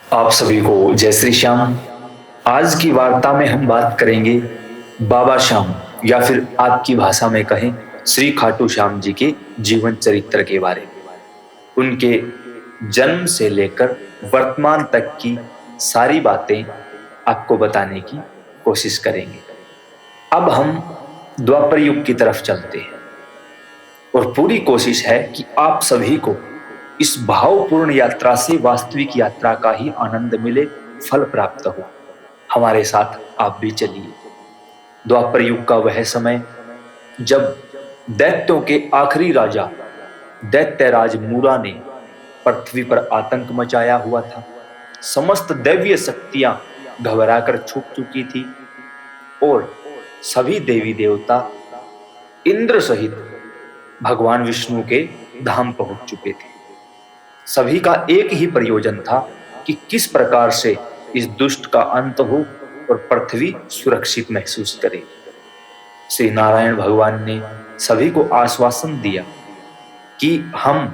आप सभी को जय श्री श्याम। आज की वार्ता में हम बात करेंगे बाबा श्याम या फिर आपकी भाषा में कहें श्री खाटू श्याम जी के जीवन चरित्र के बारे में। उनके जन्म से लेकर वर्तमान तक की सारी बातें आपको बताने की कोशिश करेंगे। अब हम द्वापर युग की तरफ चलते हैं और पूरी कोशिश है कि आप सभी को इस भावपूर्ण यात्रा से वास्तविक यात्रा का ही आनंद मिले, फल प्राप्त हो। हमारे साथ आप भी चलिए। द्वापर युग का वह समय जब दैत्यों के आखिरी राजा दैत्यराज मूरा ने पृथ्वी पर आतंक मचाया हुआ था। समस्त दैवीय शक्तियां घबराकर छुप चुकी थी और सभी देवी देवता इंद्र सहित भगवान विष्णु के धाम पहुंच चुके थे। सभी का एक ही प्रयोजन था कि किस प्रकार से इस दुष्ट का अंत हो और पृथ्वी सुरक्षित महसूस करे। श्री नारायण भगवान ने सभी को आश्वासन दिया कि हम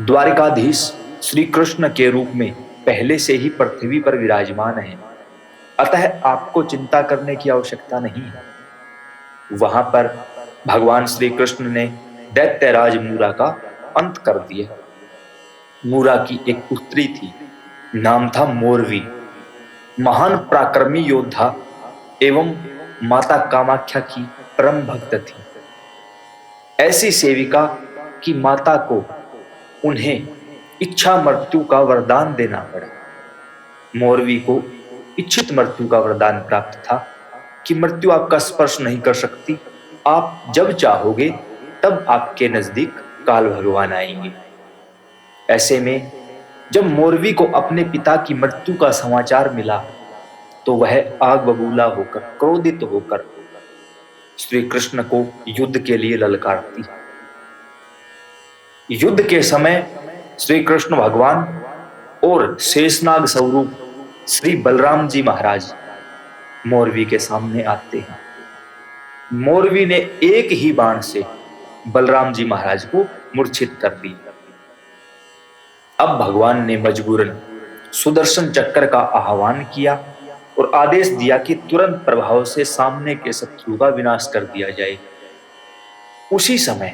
द्वारिकाधीश श्री कृष्ण के रूप में पहले से ही पृथ्वी पर विराजमान हैं, अतः आपको चिंता करने की आवश्यकता नहीं है। वहां पर भगवान श्री कृष्ण ने दैत्यराज मूरा का अंत कर दिया। मूरा की एक पुत्री थी, नाम था मोरवी। महान पराक्रमी योद्धा एवं माता कामाख्या की परम भक्त थी। ऐसी सेविका कि माता को उन्हें इच्छा मृत्यु का वरदान देना पड़ा। मोरवी को इच्छित मृत्यु का वरदान प्राप्त था कि मृत्यु आपका स्पर्श नहीं कर सकती, आप जब चाहोगे तब आपके नजदीक काल भगवान आएंगे। ऐसे में जब मोरवी को अपने पिता की मृत्यु का समाचार मिला तो वह आग बबूला होकर, क्रोधित होकर श्री कृष्ण को युद्ध के लिए ललकारती। युद्ध के समय श्री कृष्ण भगवान और शेषनाग स्वरूप श्री बलराम जी महाराज मोरवी के सामने आते हैं। मोरवी ने एक ही बाण से बलराम जी महाराज को मूर्छित कर दिया। अब भगवान ने मजबूरन सुदर्शन चक्र का आह्वान किया और आदेश दिया कि तुरंत प्रभाव से सामने के शत्रु का विनाश कर दिया जाए। उसी समय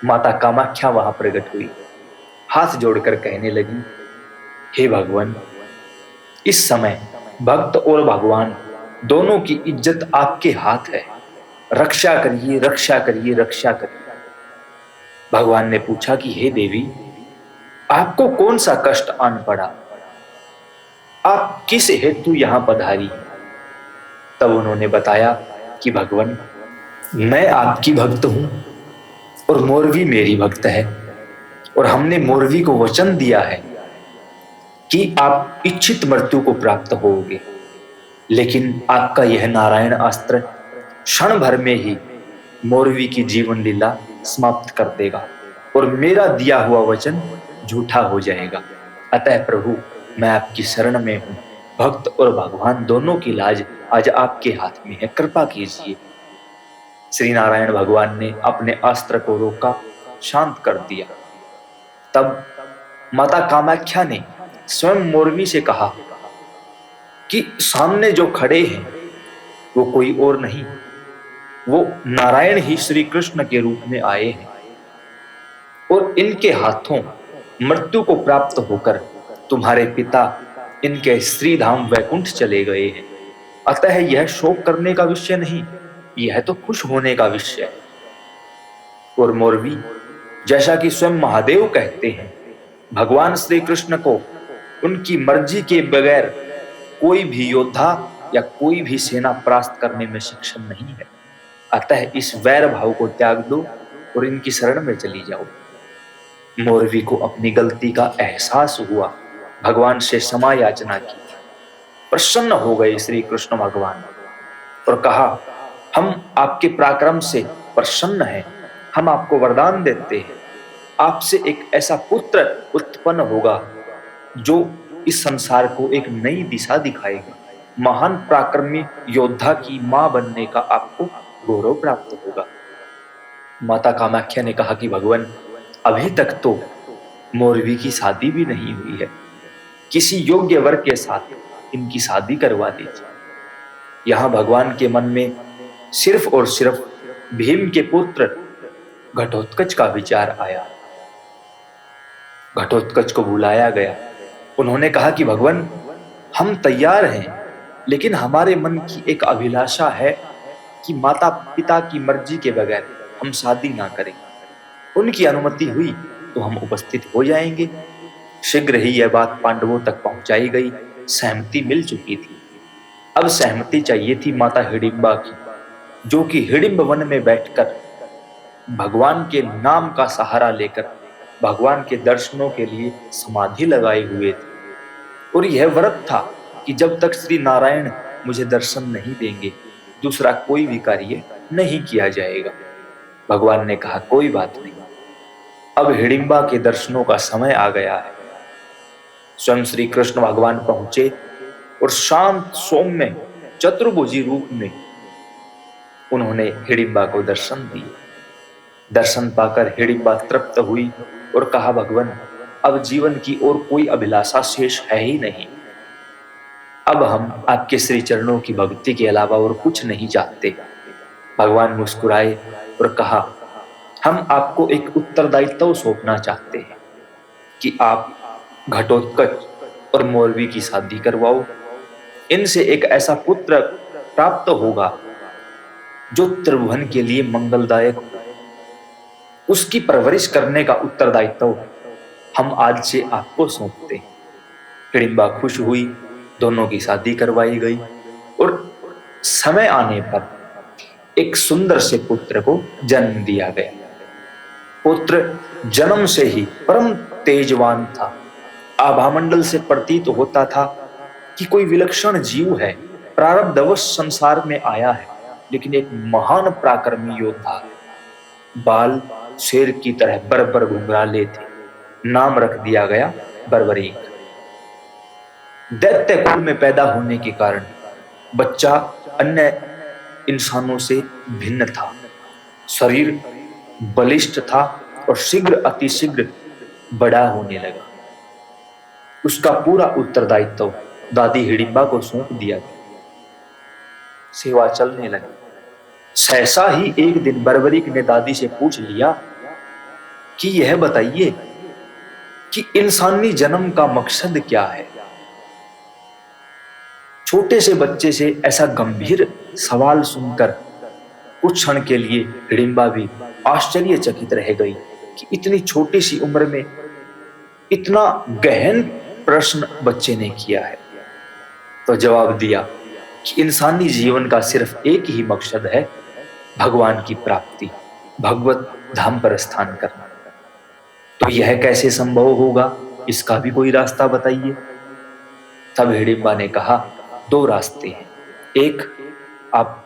माता कामाख्या वहां प्रकट हुई, हाथ जोड़कर कहने लगी, हे भगवान, इस समय भक्त और भगवान दोनों की इज्जत आपके हाथ है, रक्षा करिए, रक्षा करिए, रक्षा करिए। भगवान ने पूछा कि हे देवी, आपको कौन सा कष्ट आन पड़ा, आप किस हेतु यहां पधारी? तब उन्होंने बताया कि भगवान, मैं आपकी भक्त हूं और मोरवी मेरी भक्त है और हमने मोरवी को वचन दिया है कि आप इच्छित मृत्यु को प्राप्त होगे, लेकिन आपका यह नारायण अस्त्र क्षण भर में ही मोरवी की जीवन लीला समाप्त कर देगा और मेरा दिया हुआ वचन झूठा हो जाएगा। अतः प्रभु, मैं आपकी शरण में हूं। भक्त और भगवान दोनों की लाज आज आपके हाथ में है, कृपा कीजिए। श्री नारायण भगवान ने अपने अस्त्र को रोका, शांत कर दिया। तब माता कामाख्या ने स्वयं मोरवी से कहा कि सामने जो खड़े हैं वो कोई और नहीं, वो नारायण ही श्री कृष्ण के रूप में आए हैं और इनके हाथों मृत्यु को प्राप्त होकर तुम्हारे पिता इनके श्री धाम वैकुंठ चले गए हैं। अतः यह शोक करने का विषय नहीं, यह तो खुश होने का विषय है। और मोरवी, जैसा कि स्वयं महादेव कहते हैं, भगवान श्री कृष्ण को उनकी मर्जी के बगैर कोई भी योद्धा या कोई भी सेना परास्त करने में सक्षम नहीं है। अतः इस वैर भाव को त्याग दो और इनकी शरण में चली जाओ। मोरवी को अपनी गलती का एहसास हुआ, भगवान से क्षमा याचना की। प्रसन्न हो गए श्री कृष्ण भगवान और कहा, हम आपके पराक्रम से प्रसन्न हैं, हम आपको वरदान देते हैं, आपसे एक ऐसा पुत्र उत्पन्न होगा जो इस संसार को एक नई दिशा दिखाएगा। महान पराक्रमी योद्धा की मां बनने का आपको गौरव प्राप्त होगा। माता कामाख्या ने कहा कि भगवान, अभी तक तो मोरवी की शादी भी नहीं हुई है, किसी योग्य वर के साथ इनकी शादी करवा दीजिए। यहां भगवान के मन में सिर्फ और सिर्फ भीम के पुत्र घटोत्कच का विचार आया। घटोत्कच को बुलाया गया। उन्होंने कहा कि भगवान, हम तैयार हैं, लेकिन हमारे मन की एक अभिलाषा है कि माता पिता की मर्जी के बगैर हम शादी ना करें। उनकी अनुमति हुई तो हम उपस्थित हो जाएंगे। शीघ्र ही यह बात पांडवों तक पहुंचाई गई। सहमति मिल चुकी थी। अब सहमति चाहिए थी माता हिडिंबा की, जो कि हिडिंब वन में बैठकर भगवान के नाम का सहारा लेकर भगवान के दर्शनों के लिए समाधि लगाए हुए थे। और यह व्रत था कि जब तक श्री नारायण मुझे दर्शन नहीं देंगे, दूसरा कोई भी कार्य नहीं किया जाएगा। भगवान ने कहा, कोई बात नहीं, अब हिडिंबा के दर्शनों का समय आ गया है। स्वयं श्री कृष्ण भगवान पहुंचे और शांत सौम्य चतुर्भुजी रूप में उन्होंने हिडिंबा को दर्शन दिए। दर्शन पाकर हिडिंबा तृप्त हुई और कहा, भगवान, अब जीवन की और कोई अभिलाषा शेष है ही नहीं। अब हम आपके श्री चरणों की भक्ति के अलावा और कुछ नहीं चाहते। भगवान मुस्कुराए और कहा, हम आपको एक उत्तरदायित्व सौंपना चाहते हैं कि आप घटोत्कच और मोरवी की शादी करवाओ। इनसे एक ऐसा पुत्र प्राप्त होगा जो त्रिभुवन के लिए मंगलदायक हो। उसकी परवरिश करने का उत्तरदायित्व हम आज से आपको सौंपते हैं। हिडिंबा खुश हुई, दोनों की शादी करवाई गई और समय आने पर एक सुंदर से पुत्र को जन्म दिया गया। पुत्र जन्म से ही परम तेजवान था। आभामंडल से प्रतीत होता था कि कोई विलक्षण जीव है, प्रारब्धवश संसार में आया है, लेकिन एक महान पराक्रमी योद्धा है। बाल शेर की तरह बरबर घुंघराले थे। नाम रख दिया गया बर्बरीक। दैत्य कुल में पैदा होने के कारण बच्चा अन्य इंसानों से भिन्न था। शरीर बलिष्ठ था और शीघ्र अतिशीघ्र बड़ा होने लगा। उसका पूरा उत्तरदायित्व दादी हिडिंबा को सौंप दिया गया। सेवा चलने लगी। सहसा ही एक दिन बर्बरीक ने दादी से पूछ लिया कि यह बताइए कि इंसानी जन्म का मकसद क्या है। छोटे से बच्चे से ऐसा गंभीर सवाल सुनकर कुछ क्षण के लिए हिडिंबा भी आश्चर्यचकित रह गई कि इतनी छोटी सी उम्र में इतना गहन प्रश्न बच्चे ने किया है। तो जवाब दिया कि इंसानी जीवन का सिर्फ एक ही मकसद है, भगवान की प्राप्ति, भगवत धाम पर स्थान करना। तो यह कैसे संभव होगा, इसका भी कोई रास्ता बताइए। तब हिडिंबा ने कहा, दो रास्ते हैं। एक, आप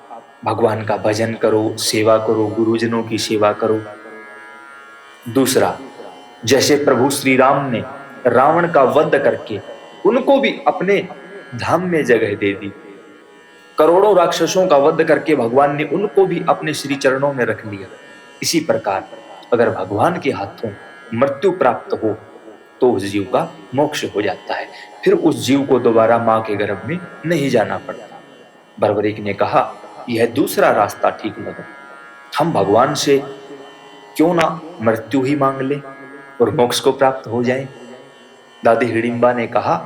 भगवान का भजन करो, सेवा करो, गुरुजनों की सेवा करो। दूसरा, जैसे प्रभु श्री राम ने रावण का वध करके उनको भी अपने धाम में जगह दे दी, करोड़ों राक्षसों का वध करके भगवान ने उनको भी अपने श्री चरणों में रख लिया, इसी प्रकार अगर भगवान के हाथों मृत्यु प्राप्त हो तो उस जीव का मोक्ष हो जाता है। फिर उस जीव को दोबारा मां के गर्भ में नहीं जाना पड़ता। बर्बरीक ने कहा, यह दूसरा रास्ता ठीक लगा। हम भगवान से क्यों ना मृत्यु ही मांग ले और मोक्ष को प्राप्त हो जाए। दादी हिडिंबा ने कहा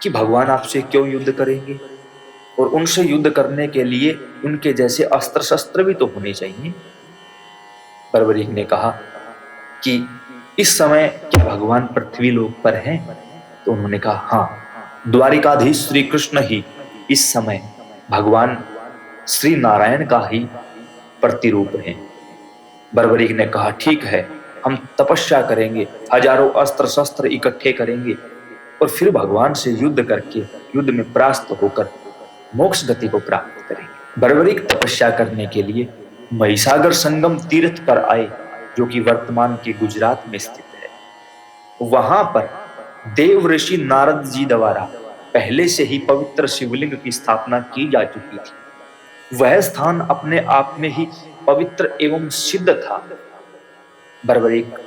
कि भगवान आपसे क्यों युद्ध करेंगे, और उनसे युद्ध करने के लिए उनके जैसे अस्त्र शस्त्र भी तो होने चाहिए। बर्बरीक ने कहा कि इस समय क्या भगवान पृथ्वी लोक पर हैं? तो उन्होंने कहा, हाँ, द्वारिकाधीश श्री कृष्ण ही इस समय भगवान श्री नारायण का ही प्रतिरूप है। बर्बरीक ने कहा, ठीक है, हम तपस्या करेंगे, हजारों अस्त्र शस्त्र इकट्ठे करेंगे और फिर भगवान से युद्ध करके युद्ध में परास्त होकर मोक्ष गति को प्राप्त करेंगे। बर्बरीक तपस्या करने के लिए महिसागर संगम तीर्थ पर आए, जो कि वर्तमान के गुजरात में स्थित है। वहां पर देव ऋषि नारद जी द्वारा पहले से ही पवित्र शिवलिंग की स्थापना की जा चुकी थी। वह स्थान अपने आप में ही पवित्र एवं सिद्ध था। बर्बरीक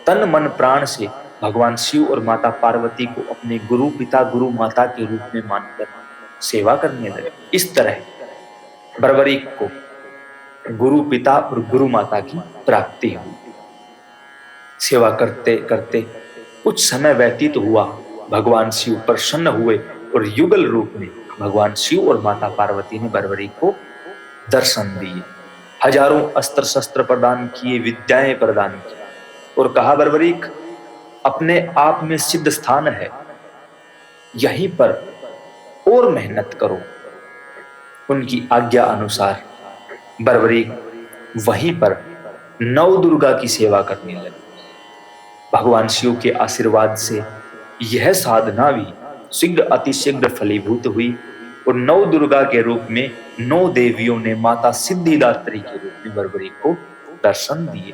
तन मन प्राण से भगवान शिव और माता पार्वती को अपने गुरु पिता गुरु माता के रूप में मानकर सेवा करने लगे। इस तरह बर्बरीक को गुरु पिता और गुरु माता की प्राप्ति हुई। सेवा करते करते कुछ समय व्यतीत हुआ, भगवान शिव प्रसन्न हुए और युगल रूप में भगवान शिव और माता पार्वती ने बर्बरीक को दर्शन दिए। हजारों अस्त्र शस्त्र प्रदान किए, विद्याएं प्रदान की और कहा, बर्बरीक अपने आप में सिद्ध स्थान है, यहीं पर और मेहनत करो। उनकी आज्ञा अनुसार बर्बरीक वहीं पर नव दुर्गा की सेवा करने लगे। भगवान शिव के आशीर्वाद से यह साधना भी शीघ्र अतिशीघ्र फलीभूत हुई और नव दुर्गा के रूप में 9 देवियों ने माता सिद्धिदात्री के रूप में बर्बरीक को दर्शन दिए।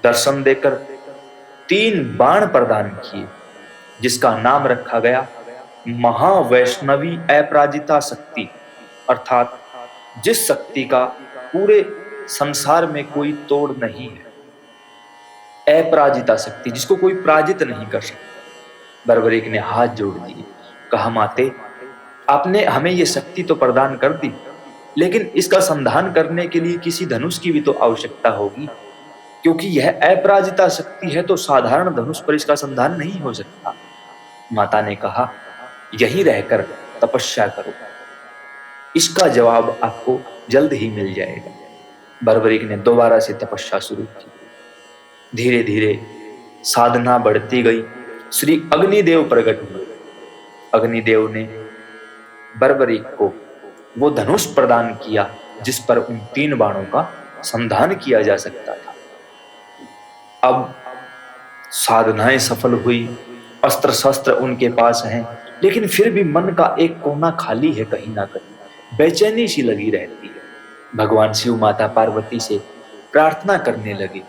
दर्शन देकर 3 बाण प्रदान किए, जिसका नाम रखा गया महावैष्णवी अपराजिता शक्ति, अर्थात जिस शक्ति का पूरे संसार में कोई तोड़ नहीं है, अपराजिता शक्ति, जिसको कोई पराजित नहीं कर सकता। बर्बरीक ने हाथ जोड़ दिए, कहा, माते आपने हमें यह शक्ति तो प्रदान कर दी, लेकिन इसका संधान करने के लिए किसी धनुष की भी तो आवश्यकता होगी, क्योंकि यह अपराजिता शक्ति है तो साधारण धनुष पर इसका संधान नहीं हो सकता। माता ने कहा, यहीं रहकर तपस्या करो, इसका जवाब आपको जल्द ही मिल जाएगा। बर्बरीक ने दोबारा से तपस्या शुरू की। धीरे धीरे साधना बढ़ती गई। श्री अग्निदेव प्रकट हुए। अग्निदेव ने बर्बरीक को वो धनुष प्रदान किया जिस पर उन 3 बाणों का संधान किया जा सकता था। अब साधनाएं सफल हुई, अस्त्र शस्त्र उनके पास हैं, लेकिन फिर भी मन का एक कोना खाली है, कहीं ना कहीं बेचैनी सी लगी रहती है। भगवान शिव माता पार्वती से प्रार्थना करने लगे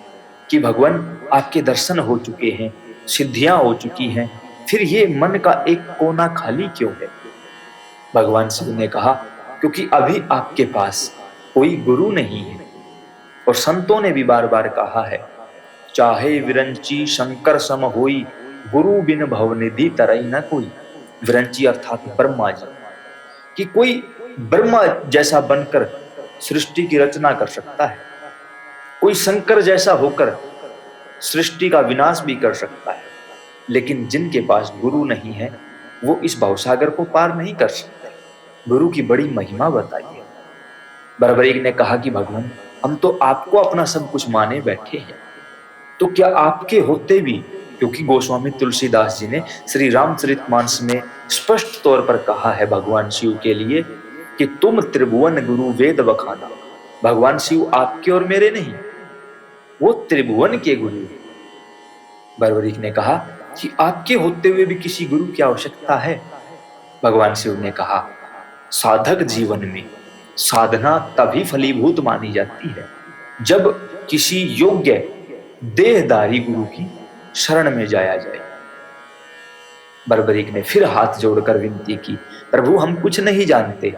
कि भगवान आपके दर्शन हो चुके हैं, सिद्धियां हो चुकी हैं, फिर ये मन का एक कोना खाली क्यों है? भगवान शिव ने कहा, क्योंकि अभी आपके पास कोई गुरु नहीं है। और संतों ने भी बार बार कहा है, चाहे विरंची शंकर सम होई, गुरु बिन भवनिधि तरई न कोई। विरंची अर्थात ब्रह्मा जी, कि कोई ब्रह्मा जैसा बनकर सृष्टि की रचना कर सकता है, कोई शंकर जैसा होकर सृष्टि का विनाश भी कर सकता है, लेकिन जिनके पास गुरु नहीं है वो इस भवसागर को पार नहीं कर सकते। गुरु की बड़ी महिमा बताइए। बर्बरीक ने कहा कि भगवान, हम तो आपको अपना सब कुछ माने बैठे हैं, तो क्या आपके होते भी, क्योंकि गोस्वामी तुलसीदास जी ने श्री रामचरितमानस में स्पष्ट तौर पर कहा है भगवान शिव के लिए कि तुम त्रिभुवन गुरु वेद बखाना। भगवान शिव आपके और मेरे नहीं, वो त्रिभुवन के गुरु हैं। बर्बरीक ने कहा कि आपके होते हुए भी किसी गुरु की आवश्यकता है। भगवान शिव ने कहा, साधक जीवन में साधना तभी फलीभूत मानी जाती है जब किसी योग्य देहधारी गुरु की शरण में जाया जाए। बर्बरीक ने फिर हाथ जोड़कर विनती की, प्रभु हम कुछ नहीं जानते,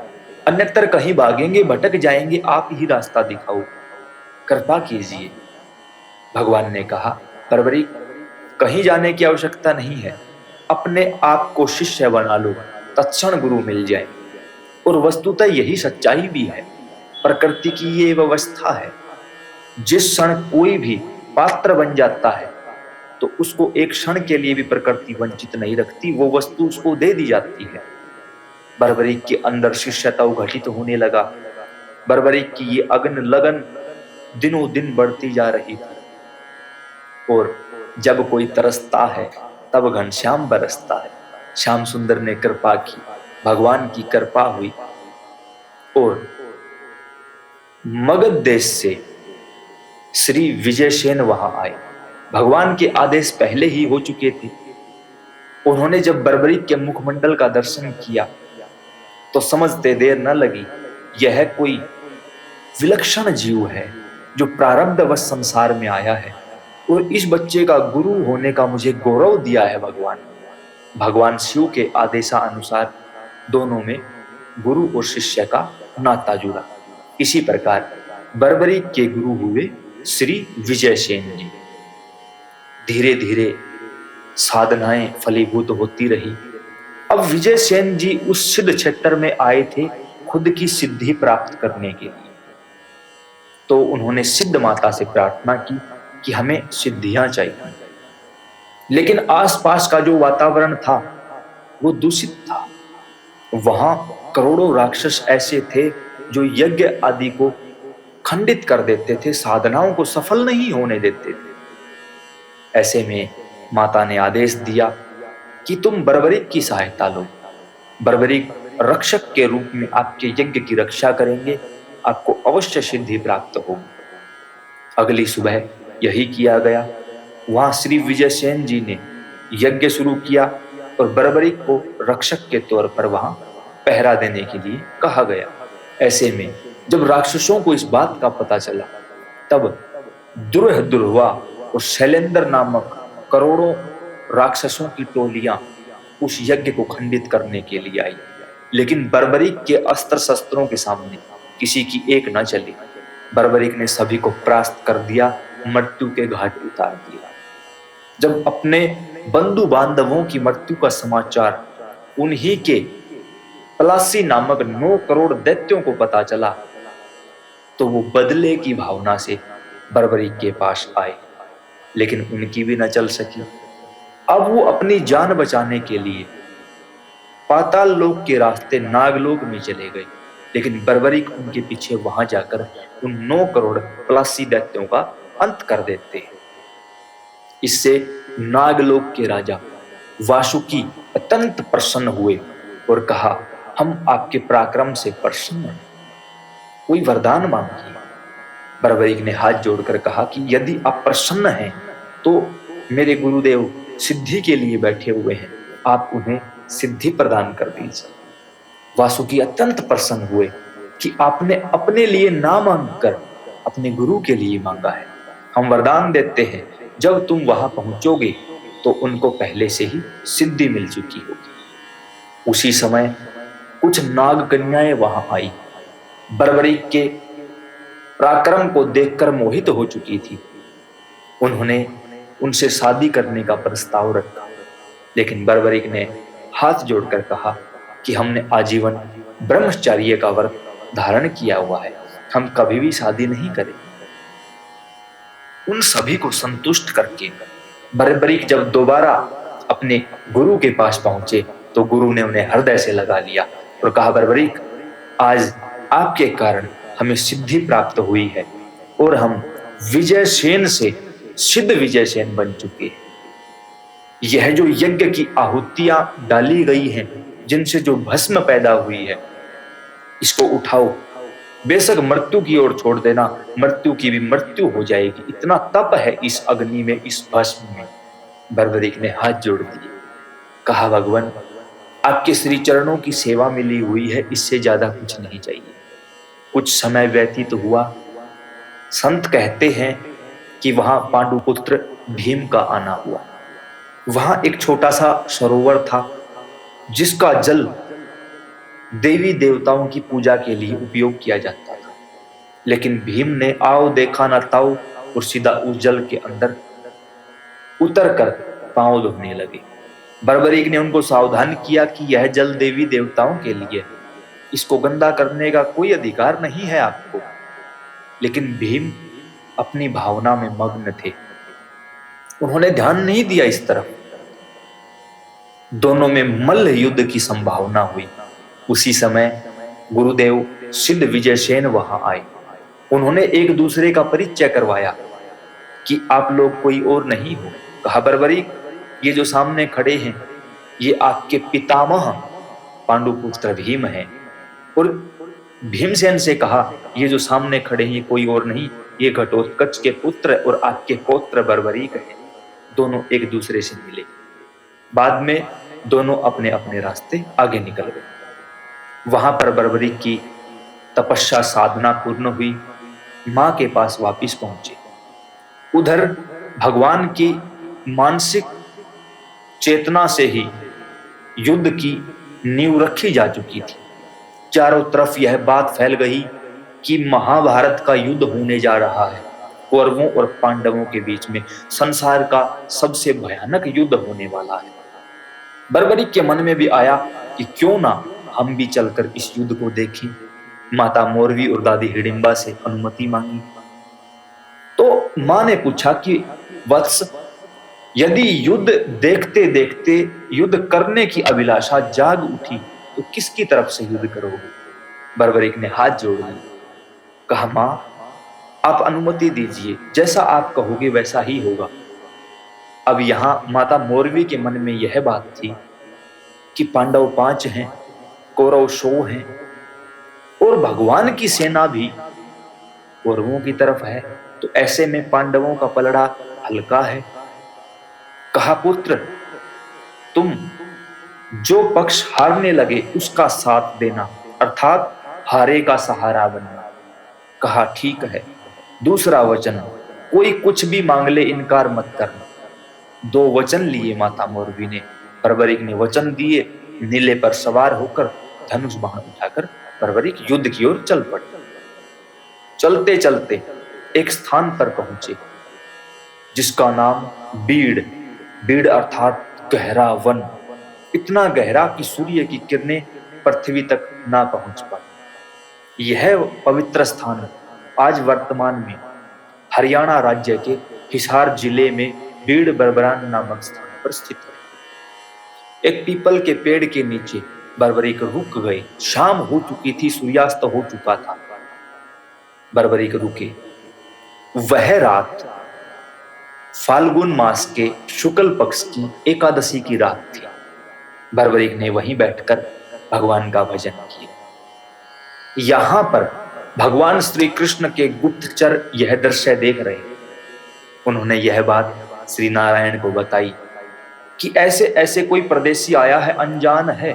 अन्यत्र कहीं भागेंगे, भटक जाएंगे, आप ही रास्ता दिखाओ, कृपा कीजिए। भगवान ने कहा, बर्बरीक कहीं जाने की आवश्यकता नहीं है, अपने आप को शिष्य बना लो, तत्क्षण गुरु मिल जाए। और वस्तुतः यही सच्चाई भी है, प्रकृति की ये व्यवस्था है। जिस क्षण कोई भी पात्र बन जाता है तो उसको एक क्षण के लिए भी प्रकृति वंचित नहीं रखती, वो वस्तु उसको दे दी जाती है। बर्बरीक के अंदर शिष्यता घटित होने लगा। बर्बरीक की ये अग्न लगन दिनों दिन बढ़ती जा रही थी। और जब कोई तरसता है तब घनश्याम बरसता है। श्याम सुंदर ने कृपा की, भगवान की कृपा हुई और मगध देश से श्री विजयसेन वहां आए। भगवान के आदेश पहले ही हो चुके थे। उन्होंने जब बर्बरीक के मुखमंडल का दर्शन किया तो समझते देर न लगी, यह कोई विलक्षण जीव है जो प्रारब्धवश संसार में आया है और इस बच्चे का गुरु होने का मुझे गौरव दिया है भगवान। भगवान शिव के आदेशानुसार दोनों में गुरु और शिष्य का नाता जुड़ा। इसी प्रकार बर्बरीक के गुरु हुए श्री विजयसेन जी। धीरे धीरे साधनाएं फलीभूत होती रही। अब विजय सेन जी उस सिद्ध क्षेत्र में आए थे खुद की सिद्धि प्राप्त करने के लिए। तो उन्होंने सिद्ध माता से प्रार्थना की कि हमें सिद्धियां चाहिए। लेकिन आसपास का जो वातावरण था वो दूषित था। वहां करोड़ों राक्षस ऐसे थे जो यज्ञ आदि को खंडित कर देते थे, साधनाओं को सफल नहीं होने देते थे। ऐसे में माता ने आदेश दिया कि तुम बर्बरीक की सहायता लो। बर्बरीक रक्षक के रूप में आपके यज्ञ की रक्षा करेंगे, आपको अवश्य सिद्धि प्राप्त होगी। अगली सुबह यही किया गया। वहां श्री विजयसेन जी ने यज्ञ शुरू किया और बर्बरीक को रक्षक के तौर पर वहां पहरा देने के लिए कहा गया। ऐसे में जब राक्षसों को इस बात का पता चला, तब दुर्ह दुर्वा और शैलेंद्र नामक करोड़ों राक्षसों की टोलियां उस यज्ञ को खंडित करने के लिए आई। लेकिन बर्बरीक के अस्त्र शस्त्रों के सामने किसी की एक न चली। बर्बरीक ने सभी को परास्त कर दिया, मृत्यु के घाट उतार दिया। जब अपने बंधु बांधवों की मृत्यु का समाचार उन्हीं के पलासी नामक 9 करोड़ दैत्यों को पता चला, तो वो बदले की भावना से बर्बरीक के पास आए, लेकिन उनकी भी न चल सकी। अब वो अपनी जान बचाने के लिए पाताल लोक के रास्ते नागलोक में चले गए, लेकिन बर्बरीक उनके पीछे वहां जाकर उन 9 करोड़ पलासी दैत्यों का अंत कर देते हैं। इससे नागलोक के राजा वासुकी अत्यंत प्रसन्न हुए और कहा, हम आपके पराक्रम से प्रसन्न हैं, कोई वरदान मांगिए। बर्बरीक ने हाथ जोड़कर कहा कि यदि आप प्रसन्न हैं तो मेरे गुरुदेव सिद्धि के लिए बैठे हुए हैं, आप उन्हें सिद्धि प्रदान कर दीजिए। वासुकी अत्यंत प्रसन्न हुए कि आपने अपने लिए ना मांगकर अपने गुरु के लिए मांगा है। हम वरदान देते हैं, जब तुम वहां पहुंचोगे तो उनको पहले से ही सिद्धि मिल चुकी होगी। उसी समय कुछ नाग कन्याएं वहां आई। बर्बरीक के पराक्रम को देखकर मोहित हो चुकी थी। उन्होंने उनसे शादी करने का प्रस्ताव रखा, लेकिन बर्बरीक ने हाथ जोड़कर कहा कि हमने आजीवन ब्रह्मचर्य का व्रत धारण किया हुआ है, हम कभी भी शादी नहीं करेंगे। उन सभी को संतुष्ट करके बर्बरीक जब दोबारा अपने गुरु के पास पहुंचे तो गुरु ने उन्हें हृदय से लगा लिया और कहा, बर्बरीक, आज आपके कारण हमें सिद्धि प्राप्त हुई है और हम विजयसेन से सिद्ध विजयसेन बन चुके हैं। यह जो यज्ञ की आहुतियां डाली गई हैं, जिनसे जो भस्म पैदा हुई है, इसको उठाओ, बेशक मृत्यु की ओर छोड़ देना, मृत्यु की भी मृत्यु हो जाएगी, इतना तप है इस अग्नि में, इस भस्म में। बर्बरीक ने हाथ जोड़ दिए, कहा, भगवान, आपके श्री चरणों की सेवा मिली हुई है, इससे ज्यादा कुछ नहीं चाहिए। कुछ समय व्यतीत हुआ। संत कहते हैं कि वहां पांडुपुत्र भीम का आना हुआ। वहां एक छोटा सा सरोवर था जिसका जल देवी देवताओं की पूजा के लिए उपयोग किया जाता था, लेकिन भीम ने आओ देखा न ताओ और सीधा उस जल के अंदर उतर कर पांव धोने लगे। बर्बरीक ने उनको सावधान किया कि यह जल देवी देवताओं के लिए, इसको गंदा करने का कोई अधिकार नहीं है आपको। लेकिन भीम अपनी भावना में मग्न थे, उन्होंने ध्यान नहीं दिया इस तरफ। दोनों में मल्ल युद्ध की संभावना हुई। उसी समय गुरुदेव सिद्ध विजयसेन वहां आए। उन्होंने एक दूसरे का परिचय करवाया कि आप लोग कोई और नहीं हो। कहा, बर्बरीक, ये जो सामने खड़े हैं ये आपके पितामह पांडुपुत्र भीम हैं। और भीमसेन से कहा, ये जो सामने खड़े हैं ये कोई और नहीं, ये घटोत्कच के पुत्र और आपके पौत्र बर्बरीक हैं। दोनों एक दूसरे से मिले। बाद में दोनों अपने अपने रास्ते आगे निकल गए। वहां पर बर्बरीक की तपस्या साधना पूर्ण हुई, मां के पास वापिस पहुंचे। उधर भगवान की मानसिक चेतना से ही युद्ध की नींव रखी जा चुकी थी। चारों तरफ यह बात फैल गई कि महाभारत का युद्ध होने जा रहा है। कौरवों और पांडवों के बीच में संसार का सबसे भयानक युद्ध होने वाला है। बर्बरीक के मन में भी आया कि क्यों ना हम भी चलकर इस युद्ध को देखें। माता मोरवी और दादी हिडिंबा से अनुमति मांगी तो मां ने पूछा कि वत्स, यदि युद्ध देखते देखते युद्ध करने की अभिलाषा जाग उठी तो किसकी तरफ से युद्ध करोगे? बर्बरीक ने हाथ जोड़ लिए, कहा मां, आप अनुमति दीजिए, जैसा आप कहोगे वैसा ही होगा। अब यहां माता मोरवी के मन में यह बात थी कि पांडव 5 हैं, कौरव 100 हैं और भगवान की सेना भी कौरवों की तरफ है, तो ऐसे में पांडवों का पलड़ा हल्का है। कहा पुत्र, तुम जो पक्ष हारने लगे उसका साथ देना, अर्थात हारे का सहारा बनना। कहा ठीक है। दूसरा वचन, कोई कुछ भी मांग ले इनकार मत करना। 2 वचन लिए माता मोरवी ने। बर्बरीक ने वचन दिए। नीले पर सवार होकर धनुष बाण उठाकर बर्बरीक युद्ध की ओर चल पड़े। चलते चलते एक स्थान पर पहुंचे जिसका नाम बीड़ अर्थात गहरा वन, इतना गहरा कि सूर्य की किरणें पृथ्वी तक ना पहुंच पाए। यह पवित्र स्थान आज वर्तमान में हरियाणा राज्य के हिसार जिले में बीड़ बरबरान नामक स्थान पर स्थित है। एक पीपल के पेड़ के नीचे बर्बरीक रुक गए। शाम हो चुकी थी, सूर्यास्त हो चुका था। बर्बरीक रुके। वह रात फाल्गुन मास के शुक्ल पक्ष की एकादशी की रात थी। बर्बरीक ने वहीं बैठकर भगवान का भजन किया। यहां पर भगवान श्री कृष्ण के गुप्तचर यह दृश्य देख रहे। उन्होंने यह बात श्री नारायण को बताई कि ऐसे ऐसे कोई परदेसी आया है, अनजान है,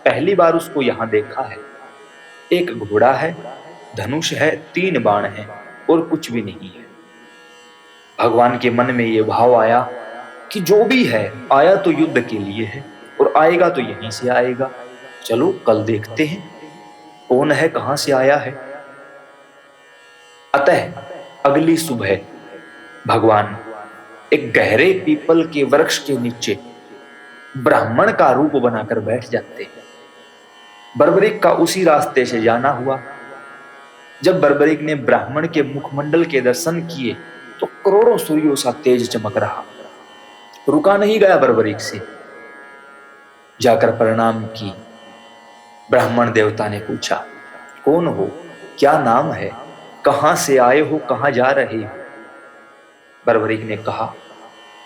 पहली बार उसको यहां देखा है। एक घोड़ा है, धनुष है, 3 बाण है और कुछ भी नहीं है। भगवान के मन में यह भाव आया कि जो भी है आया तो युद्ध के लिए है और आएगा तो यहीं से आएगा। चलो कल देखते हैं कौन है, कहां से आया है। अतः अगली सुबह भगवान एक गहरे पीपल के वृक्ष के नीचे ब्राह्मण का रूप बनाकर बैठ जाते। बर्बरीक का उसी रास्ते से जाना हुआ। जब बर्बरीक ने ब्राह्मण के मुखमंडल के दर्शन किए तो करोड़ों सूर्यों सा तेज चमक रहा। रुका नहीं गया बर्बरीक से। जाकर प्रणाम की। ब्राह्मण देवता ने पूछा, कौन हो, क्या नाम है, कहां से आए हो, कहां जा रहे हो? बर्बरीक ने कहा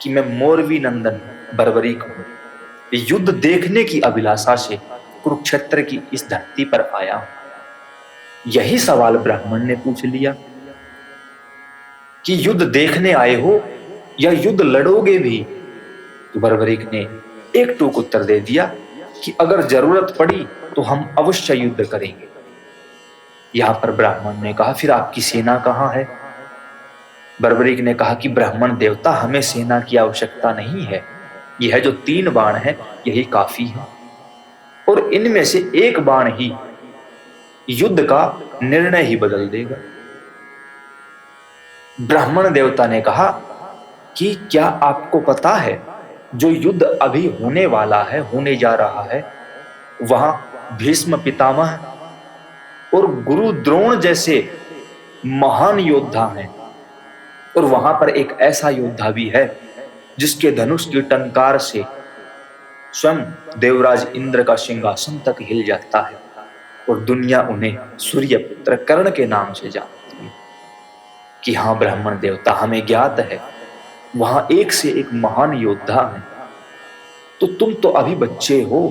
कि मैं मोरवी नंदन बर्बरीक हूं, युद्ध देखने की अभिलाषा से कुरुक्षेत्र की इस धरती पर आया हूं। यही सवाल ब्राह्मण ने पूछ लिया कि युद्ध देखने आए हो या युद्ध लड़ोगे भी? तो बर्बरीक ने एक टूक उत्तर दे दिया कि अगर जरूरत पड़ी तो हम अवश्य युद्ध करेंगे। यहां पर ब्राह्मण ने कहा, फिर आपकी सेना कहां है? बर्बरीक ने कहा कि ब्राह्मण देवता, हमें सेना की आवश्यकता नहीं है, यह जो 3 बाण है यही काफी है और इनमें से एक बाण ही युद्ध का निर्णय ही बदल देगा। ब्राह्मण देवता ने कहा कि क्या आपको पता है जो युद्ध अभी होने वाला है, होने जा रहा है, वहां भीष्म पितामह और गुरु द्रोण जैसे महान योद्धा हैं और वहां पर एक ऐसा योद्धा भी है जिसके धनुष की टंकार से स्वयं देवराज इंद्र का सिंहासन तक हिल जाता है और दुनिया उन्हें सूर्यपुत्र कर्ण के नाम से जानती है। कि हाँ ब्राह्मण देवता, हमें ज्ञात है वहां एक से एक महान योद्धा है, तो तुम तो अभी बच्चे हो,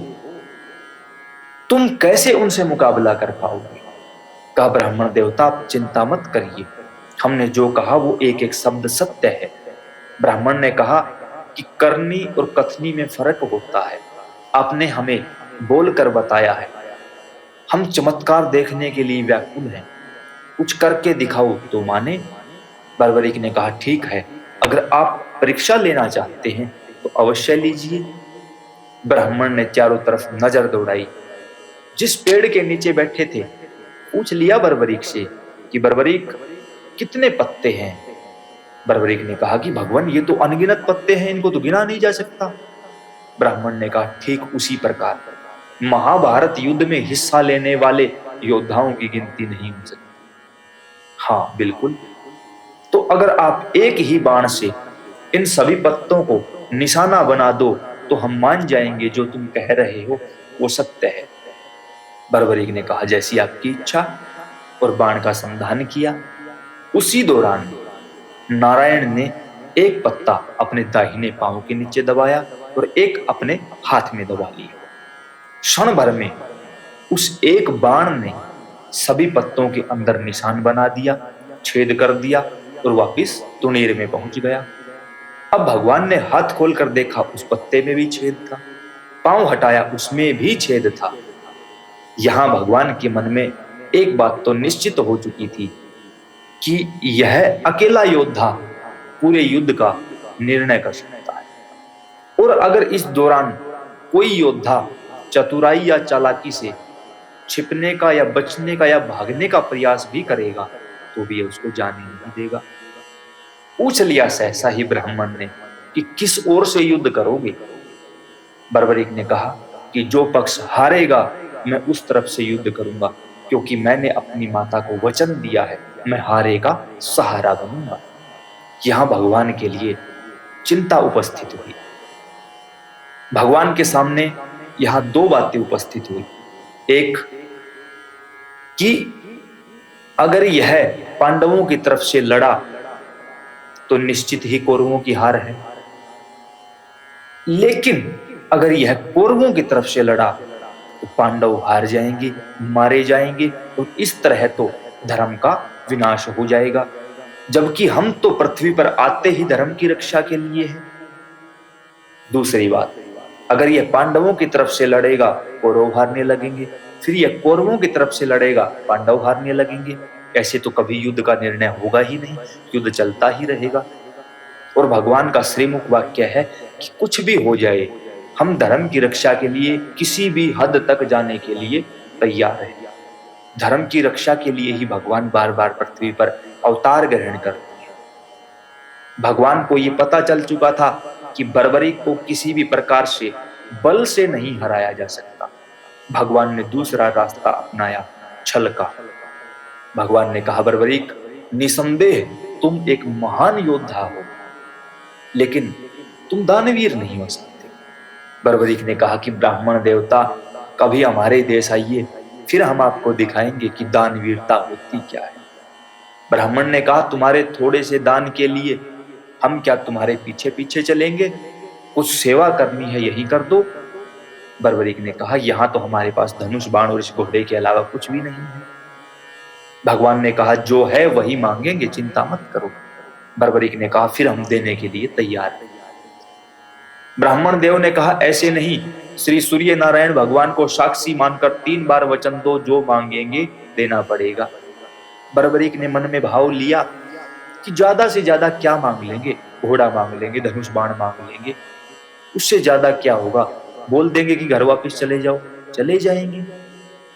तुम कैसे उनसे मुकाबला कर पाओगे? कहा ब्राह्मण देवता, आप चिंता मत करिए, हमने जो कहा वो एक एक शब्द सत्य है। ब्राह्मण ने कहा कि करनी और कथनी में फर्क होता है, आपने हमें बोलकर बताया है, हम चमत्कार देखने के लिए व्याकुल हैं, कुछ करके दिखाओ तो माने। बर्बरीक ने कहा ठीक है, अगर आप परीक्षा लेना चाहते हैं तो अवश्य लीजिए। ब्राह्मण ने चारों तरफ नजर दौड़ाई। जिस पेड़ के नीचे बैठे थे पूछ लिया बर्बरीक से कि बर्बरीक कितने पत्ते हैं? बर्बरीक ने कहा कि भगवान ये तो अनगिनत पत्ते हैं, इनको तो गिना नहीं जा सकता। ब्राह्मण ने कहा ठीक उसी प्रकार महाभारत युद्ध में हिस्सा लेने वाले योद्धाओं की गिनती नहीं हो सकती। हाँ बिल्कुल, तो अगर आप एक ही बाण से इन सभी पत्तों को निशाना बना दो तो हम मान जाएंगे जो तुम कह रहे हो वो सत्य है। बर्बरीक ने कहा जैसी आपकी इच्छा, और बाण का संधान किया। उसी दौरान नारायण ने एक पत्ता अपने दाहिने पांव के नीचे दबाया और एक अपने हाथ में दबा लिया। क्षण भर में उस एक बाण ने सभी पत्तों के अंदर निशान बना दिया, छेद कर दिया और वापिस तुणीर में पहुंच गया। अब भगवान ने हाथ खोलकर देखा, उस पत्ते में भी छेद था। पांव हटाया, उसमें भी छेद था। यहां भगवान के मन में एक बात तो निश्चित हो चुकी थी कि यह अकेला योद्धा पूरे युद्ध का निर्णय कर सकता है, और अगर इस दौरान कोई योद्धा चतुराई या चालाकी से छिपने का या बचने का या भागने का प्रयास भी करेगा तो भी उसको जाने नहीं देगा। पूछ लिया सहसा ही ब्राह्मण ने कि किस ओर से युद्ध करोगे। बर्बरीक ने कहा कि जो पक्ष हारेगा मैं उस तरफ से युद्ध करूंगा, क्योंकि मैंने अपनी माता को वचन दिया है मैं हारे का सहारा बनूंगा। यहां भगवान के लिए चिंता उपस्थित हुई। भगवान के सामने यहां दो बातें उपस्थित हुई। एक कि अगर यह पांडवों की तरफ से लड़ा तो निश्चित ही कौरवों की हार है, लेकिन अगर यह कौरवों की तरफ से लड़ा तो पांडव हार जाएंगे, मारे जाएंगे, और इस तरह तो धर्म का विनाश हो जाएगा, जबकि हम तो पृथ्वी पर आते ही धर्म की रक्षा के लिए हैं। दूसरी बात, अगर यह पांडवों की तरफ से लड़ेगा कौरव हारने लगेंगे, फिर यह कौरवों की तरफ से लड़ेगा पांडव हारने लगेंगे। ऐसे तो कभी युद्ध का निर्णय होगा ही नहीं, युद्ध चलता ही रहेगा। और भगवान का श्रीमुख वाक्य है कि कुछ भी हो जाए हम धर्म की रक्षा के लिए किसी भी हद तक जाने के लिए तैयार हैं। धर्म की रक्षा के लिए ही भगवान बार बार पृथ्वी पर अवतार ग्रहण करते हैं। भगवान को यह पता चल चुका था कि बर्बरीक को किसी भी प्रकार से बल से नहीं हराया जा सकता। भगवान ने दूसरा रास्ता अपनाया, छल का। भगवान ने कहा बर्बरीक, निसंदेह तुम एक महान योद्धा हो, लेकिन तुम दानवीर नहीं हो सकते। बर्बरीक ने कहा कि ब्राह्मण देवता कभी हमारे देश आइए, फिर हम आपको दिखाएंगे कि दानवीरता होती क्या है। ब्राह्मण ने कहा तुम्हारे थोड़े से दान के लिए हम क्या तुम्हारे पीछे पीछे चलेंगे, कुछ सेवा करनी है यही कर दो। बर्बरीक ने कहा यहां तो हमारे पास धनुष बाण और इस घोड़े के अलावा कुछ भी नहीं है। भगवान ने कहा जो है वही मांगेंगे, चिंता मत करो। बर्बरीक ने कहा फिर हम देने के लिए तैयार हैं। ब्राह्मण देव ने कहा ऐसे नहीं, श्री सूर्य नारायण भगवान को साक्षी मानकर 3 बार वचन दो, जो मांगेंगे देना पड़ेगा। बर्बरीक ने मन में भाव लिया कि ज्यादा से ज्यादा क्या मांग लेंगे, घोड़ा मांग लेंगे, धनुष बाण मांग लेंगे, उससे ज्यादा क्या होगा, बोल देंगे कि घर वापस चले जाओ, चले जाएंगे।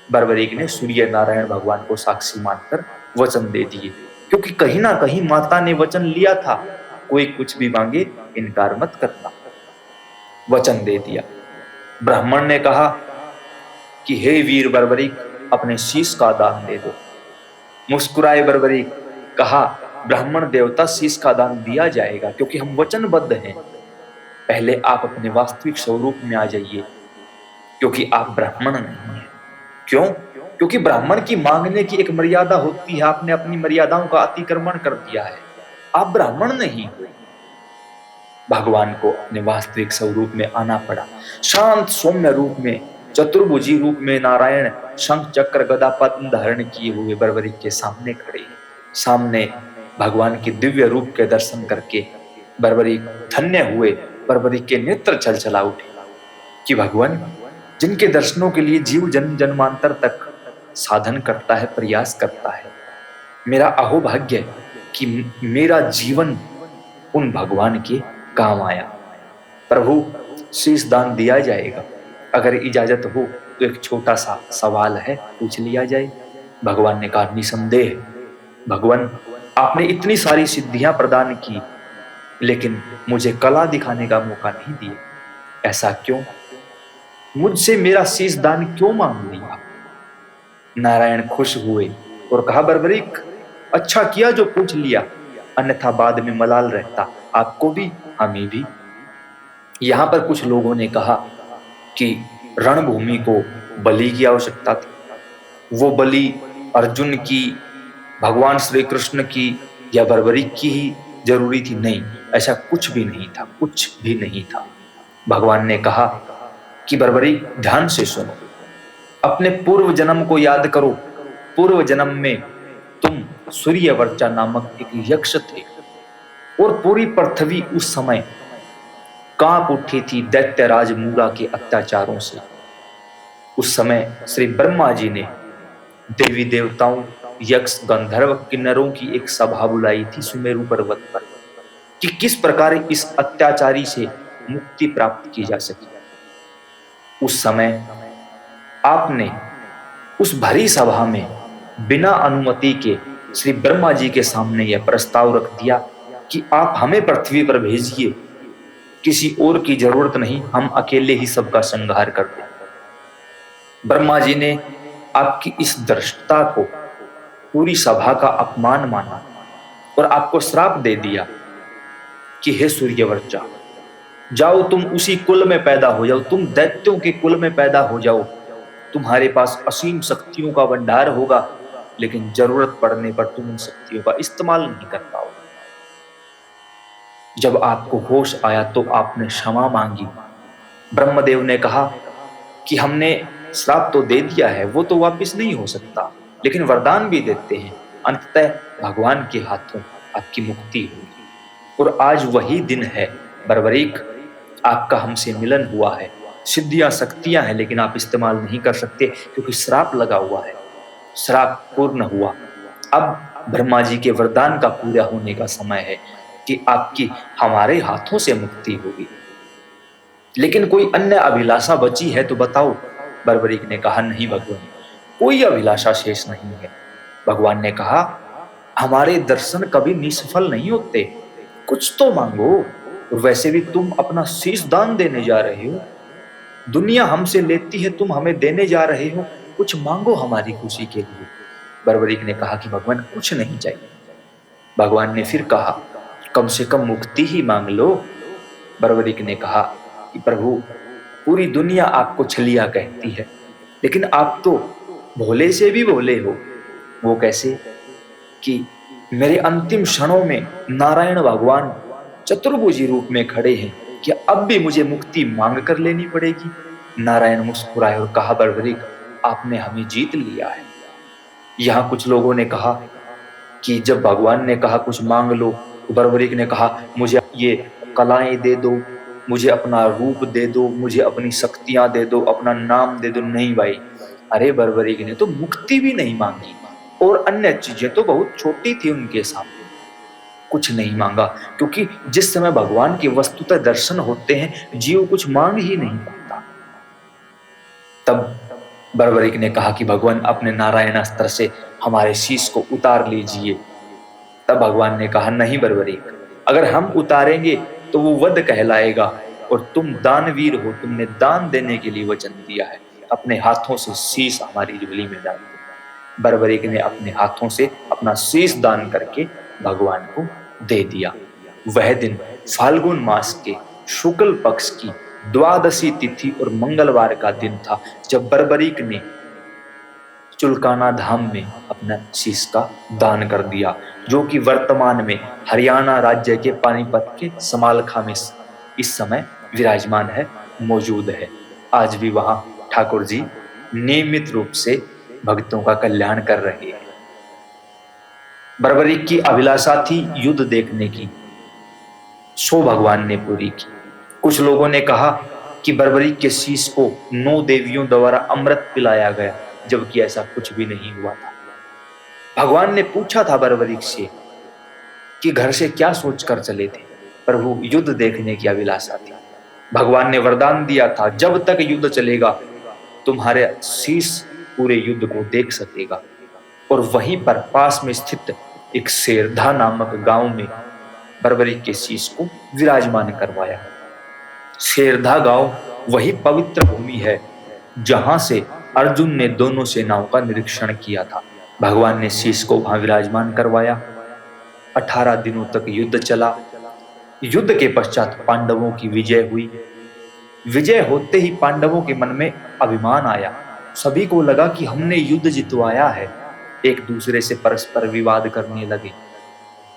बर्बरीक ने सूर्य नारायण भगवान को साक्षी मानकर वचन दे दिए, क्योंकि कहीं ना कहीं माता ने वचन लिया था कोई कुछ भी मांगे इनकार मत करना। वचन दे दिया। ब्राह्मण ने कहा कि हे वीर बर्बरीक, अपने शीश का दान दे दो। मुस्कुराए बर्बरीक, कहा ब्राह्मण देवता शीश का दान दिया जाएगा, क्योंकि हम वचनबद्ध हैं। पहले आप अपने वास्तविक स्वरूप में आ जाइए, क्योंकि आप ब्राह्मण नहीं हैं। क्यों? क्योंकि ब्राह्मण की मांगने की एक मर्यादा होती है, आपने अपनी मर्यादाओं का अतिक्रमण कर दिया है, आप ब्राह्मण नहीं हो। भगवान को अपने वास्तविक स्वरूप में आना पड़ा। शांत सौम्य रूप में, चतुर्भुजी रूप में नारायण शंख चक्र गदा पद्म धारण किए हुए बर्बरीक के सामने खड़े। सामने भगवान के दिव्य रूप के दर्शन करके बर्बरीक धन्य हुए। बर्बरीक के नेत्र छलछला उठे कि भगवान जिनके दर्शनों के लिए जीव जन्म जन्मांतर तक साधन करता है, प्रयास करता है, मेरा अहोभाग्य कि मेरा जीवन उन भगवान के काम आया। प्रभु शीश दान दिया जाएगा, अगर इजाजत हो तो एक छोटा सा सवाल है, पूछ लिया जाए। भगवान ने कहा निसंदेह भगवान, आपने इतनी सारी सिद्धियां प्रदान की, लेकिन मुझे कला दिखाने का मौका नहीं दिया। ऐसा क्यों? मुझसे मेरा शीश दान क्यों मांग लिया? नारायण खुश हुए और कहा, बर्बरीक, अच्छा किया जो पूछ लिया, अन्यथा बाद में मलाल रहता, आपको भी हमें भी। यहाँ पर कुछ लोगों ने कहा कि रणभूमि को बलि की आवश्यकता थी। वो बलि अर्जुन की, भगवान श्री कृष्ण की या बर्बरीक की ही जरूरी थी? नहीं, ऐसा कुछ भी नहीं था, कुछ भी नहीं था। भगवान ने कहा कि बर्बरीक, ध्यान से सुनो, अपने पूर्व जन्म को याद करो। पूर्व जन्म में तुम सूर्यवर्चा नामक एक यक्ष थे और पूरी पृथ्वी उस समय कांप उठी थी दैत्यराज मूरा के अत्याचारों से। उस समय श्री ब्रह्मा जी ने देवी देवताओं, यक्ष, गंधर्व, किन्नरों की एक सभा बुलाई थी सुमेरु पर्वत पर कि किस प्रकार इस अत्याचारी से मुक्ति प्राप्त की जा सके। उस समय आपने उस भरी सभा में बिना अनुमति के श्री ब्रह्मा जी के सामने यह प्रस्ताव रख दिया कि आप हमें पृथ्वी पर भेजिए, किसी और की जरूरत नहीं, हम अकेले ही सबका संहार कर दें। ब्रह्मा जी ने आपकी इस धृष्टता को पूरी सभा का अपमान माना और आपको श्राप दे दिया कि हे सूर्यवर्चा, जाओ तुम उसी कुल में पैदा हो जाओ, तुम दैत्यों के कुल में पैदा हो जाओ, तुम्हारे पास असीम शक्तियों का भंडार होगा, लेकिन जरूरत पड़ने पर तुम उन शक्तियों का इस्तेमाल नहीं कर पाओगे। जब आपको होश आया तो आपने क्षमा मांगी। ब्रह्मदेव ने कहा कि हमने श्राप तो दे दिया है, वो तो वापस नहीं हो सकता, लेकिन वरदान भी देते हैं, अंततः भगवान के हाथों आपकी मुक्ति होगी। और आज वही दिन है बर्बरीक, आपका हमसे मिलन हुआ है, सिद्धियां शक्तियां हैं, लेकिन आप इस्तेमाल नहीं कर सकते क्योंकि श्राप लगा हुआ है। श्राप पूर्ण हुआ, अब ब्रह्मा जी के वरदान का पूरा होने का समय है कि आपकी हमारे हाथों से मुक्ति होगी। लेकिन कोई अन्य अभिलाषा बची है तो बताओ। बर्बरीक ने कहा, नहीं भगवान, कोई अभिलाषा शेष नहीं है। भगवान ने कहा, हमारे दर्शन कभी निष्फल नहीं होते, कुछ तो मांगो। और वैसे भी तुम अपना शीश दान देने जा रहे हो, दुनिया हमसे लेती है, तुम हमें देने जा रहे हो, कुछ मांगो हमारी खुशी के लिए। बर्बरीक ने कहा कि भगवान कुछ नहीं चाहिए। भगवान ने फिर कहा, कम से कम मुक्ति ही मांग लो। बर्बरीक ने कहा कि प्रभु, पूरी दुनिया आपको छलिया कहती है, लेकिन आप तो भोले से भी भोले हो। वो कैसे? कि मेरे अंतिम क्षणों में नारायण भगवान चतुर्भुजी रूप में खड़े हैं, क्या अब भी मुझे मुक्ति मांग कर लेनी पड़ेगी? नारायण मुस्कुराए और कहा, बर्बरीक, आपने हमें जीत लिया है। यहाँ कुछ लोगों ने कहा कि जब भगवान ने कहा कुछ मांग लो, तो बर्बरीक ने कहा, मुझे ये कलाएं दे दो, मुझे अपना रूप दे दो, मुझे अपनी शक्तियां दे दो, अपना नाम दे दो। नहीं भाई, अरे बर्बरीक ने तो मुक्ति भी नहीं मांगी और अन्य चीजें तो बहुत छोटी थी उनके सामने, कुछ नहीं मांगा, क्योंकि जिस समय भगवान के वस्तुतः दर्शन होते हैं, जीव कुछ मांग ही नहीं पाता। तब बर्बरीक ने कहा कि भगवान, अपने नारायण अस्त्र से हमारे शीश को उतार लीजिए। तब भगवान ने कहा, नहीं बर्बरीक, अगर हम उतारेंगे तो वो वध कहलाएगा और तुम दानवीर हो, तुमने दान देने के लिए वचन दिया है, अपने हाथों से शीश हमारी झोली में डाल दो। बर्बरीक ने अपने हाथों से अपना शीश दान करके भगवान को दे दिया। वह दिन फाल्गुन मास के शुक्ल पक्ष की द्वादशी तिथि और मंगलवार का दिन था, जब बर्बरीक ने चुलकाना धाम में अपना शीश का दान कर दिया, जो कि वर्तमान में हरियाणा राज्य के पानीपत के समालखा में इस समय विराजमान है, मौजूद है। आज भी वहां ठाकुर जी नियमित रूप से भक्तों का कल्याण कर रहे हैं। बर्बरीक की अभिलाषा थी युद्ध देखने की, सो भगवान ने पूरी की। कुछ लोगों ने कहा कि बर्बरीक के शीश को 9 देवियों द्वारा अमृत पिलाया गया, जबकि ऐसा कुछ भी नहीं हुआ था। भगवान ने पूछा था बर्बरीक से कि घर से क्या सोचकर चले थे? प्रभु, युद्ध देखने की अभिलाषा थी। भगवान ने वरदान दिया था, जब तक युद्ध चलेगा तुम्हारे शीश पूरे युद्ध को देख सकेगा। और वहीं पर पास में स्थित एक शेरधा नामक गांव में बर्बरीक के शीश को विराजमान करवाया। शेरधा गांव वही पवित्र भूमि है जहां से अर्जुन ने दोनों सेनाओं का निरीक्षण किया था। भगवान ने शीश को वहां विराजमान करवाया। 18 दिनों तक युद्ध चला। युद्ध के पश्चात पांडवों की विजय हुई। विजय होते ही पांडवों के मन में अभिमान आया। सभी को लगा कि हमने युद्ध जितवाया है। एक दूसरे से परस्पर विवाद करने लगे।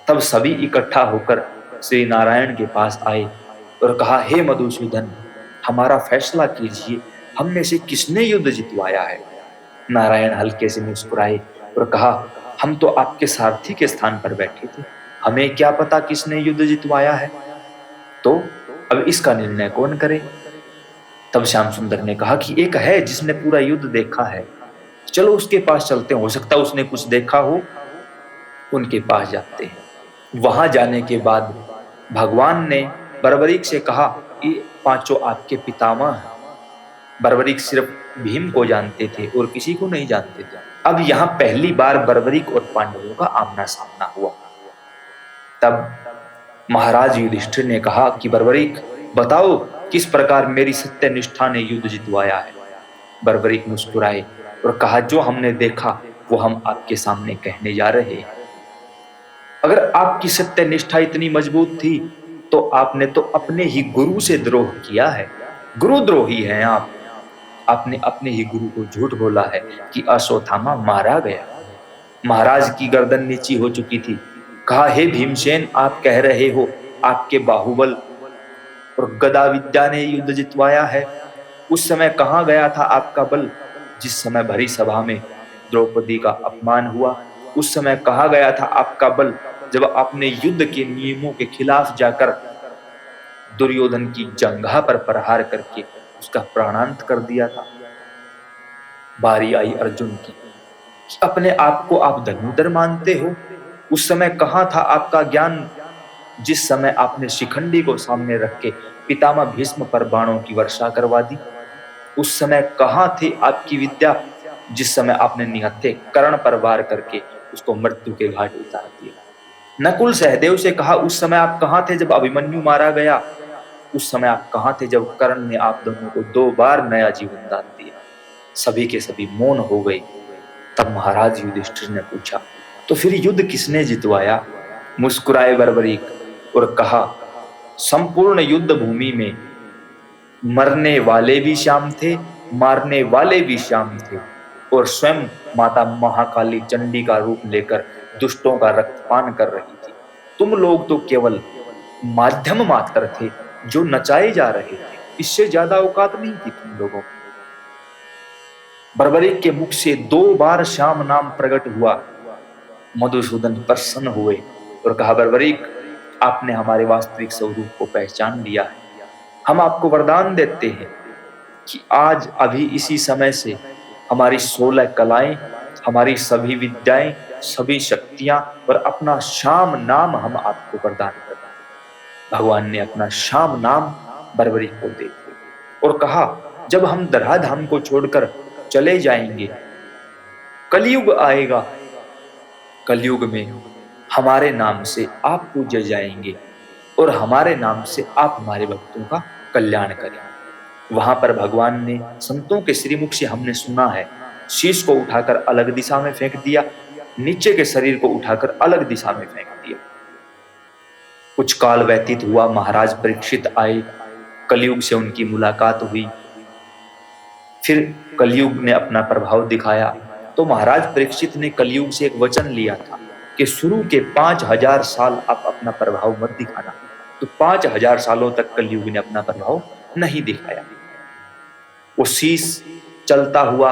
तब सभी इकट्ठा होकर श्री नारायण के पास आए और कहा, हे मधुसूदन, हमारा फैसला कीजिए, हम में से किसने युद्ध जितवाया है। नारायण हल्के से मुस्कुराए और कहा, हम तो आपके सारथी के स्थान पर बैठे थे, हमें क्या पता किसने युद्ध जितवाया है, तो अब इसका निर्णय कौन करे। तब श्याम सुंदर ने कहा कि एक है जिसने पूरा युद्ध देखा है, चलो उसके पास चलते हैं, हो सकता है उसने कुछ देखा हो। उनके पास जाते हैं। वहां जाने के बाद भगवान ने बर्बरीक से कहा, ये पांचों आपके पितामह हैं। बर्बरीक सिर्फ भीम को जानते थे और किसी को नहीं जानते थे। अब यहाँ पहली बार बर्बरीक और पांडवों का आमना सामना हुआ। तब महाराज युधिष्ठिर ने कहा कि बर्बरीक, बताओ किस प्रकार मेरी सत्य निष्ठा ने युद्ध जितवाया है। बर्बरीक मुस्कुराए और कहा, जो हमने देखा वो हम आपके सामने कहने जा रहे हैं। अगर आपकी सत्य निष्ठा इतनी मजबूत थी तो आपने तो अपने ही गुरु से द्रोह किया है, गुरुद्रोही हैं आप। आपने अपने ही गुरु को झूठ बोला है कि अश्वत्थामा मारा गया। महाराज की गर्दन नीची हो चुकी थी। कहा, हे भीमसेन, आप कह रहे हो आपके बाहुबल और गदा विद्या ने युद्ध जितवाया है। उस समय कहाँ गया था आपका बल, जिस समय भरी सभा में द्रौपदी का अपमान हुआ। उस समय कहा गया था आपका बल, जब आपने युद्ध के नियमों के खिलाफ जाकर दुर्योधन की जंघा पर प्रहार करके उसका प्राणांत कर दिया था। बारी आई अर्जुन की, अपने आप को आप धनुर्धर मानते हो। उस समय कहाँ था आपका ज्ञान, जिस समय आपने शिखंडी को सामने रख के पितामह भीष्म पर बाणों की वर्षा करवा दी। उस समय कहाँ थी आपकी विद्या, जिस समय आपने निहत्थे कर्ण पर वार करके उसको मृत्यु के घाट उतार दिया। नकुल सहदेव से कहा, उस समय आप कहाँ थे जब अभिमन्यु मारा गया। उस समय आप कहाँ थे जब कर्ण ने आप दोनों को 2 बार नया जीवन दान दिया। सभी के सभी मौन हो गए। तब महाराज युधिष्ठिर ने पूछा, तो फिर युद्ध किसने जितवाया। मुस्कुराए बर्बरीक और कहा, संपूर्ण युद्ध भूमि में मरने वाले भी श्याम थे, मारने वाले भी श्याम थे, और स्वयं माता महाकाली चंडी का रूप लेकर दुष्टों का रक्तपान कर रही थी। तुम लोग तो केवल माध्यम मात्र थे जो नचाए जा रहे थे, इससे ज्यादा औकात नहीं थी तुम लोगों। बर्बरीक के मुख से 2 बार श्याम नाम प्रकट हुआ। मधुसूदन प्रसन्न हुए और कहा, बर्बरीक, आपने हमारे वास्तविक स्वरूप को पहचान लिया है। हम आपको वरदान देते हैं कि आज अभी इसी समय से हमारी 16 कलाएं, हमारी सभी विद्याएं, सभी शक्तियां और अपना श्याम नाम हम आपको प्रदान करते हैं। भगवान ने अपना श्याम नाम बर्बरीक को दे दिया और कहा, जब हम धराधाम को छोड़कर चले जाएंगे, कलयुग आएगा। कलयुग में हमारे नाम से आप पूजे जाएंगे और हमारे नाम से आप हमारे भक्तों का कल्याण करें। वहां पर भगवान ने संतों के श्रीमुख से हमने सुना है, शीश को उठाकर अलग दिशा में फेंक दिया, नीचे के शरीर को उठाकर अलग दिशा में फेंक दिया। कुछ काल व्यतीत हुआ, महाराज परीक्षित आए, कलयुग से उनकी मुलाकात हुई। फिर कलयुग ने अपना प्रभाव दिखाया तो महाराज परीक्षित ने कलयुग से एक वचन लिया था कि शुरू के 5000 साल आप अपना प्रभाव मत दिखाना। तो 5000 सालों तक कलयुग ने अपना प्रभाव नहीं दिखाया। वो शीश चलता हुआ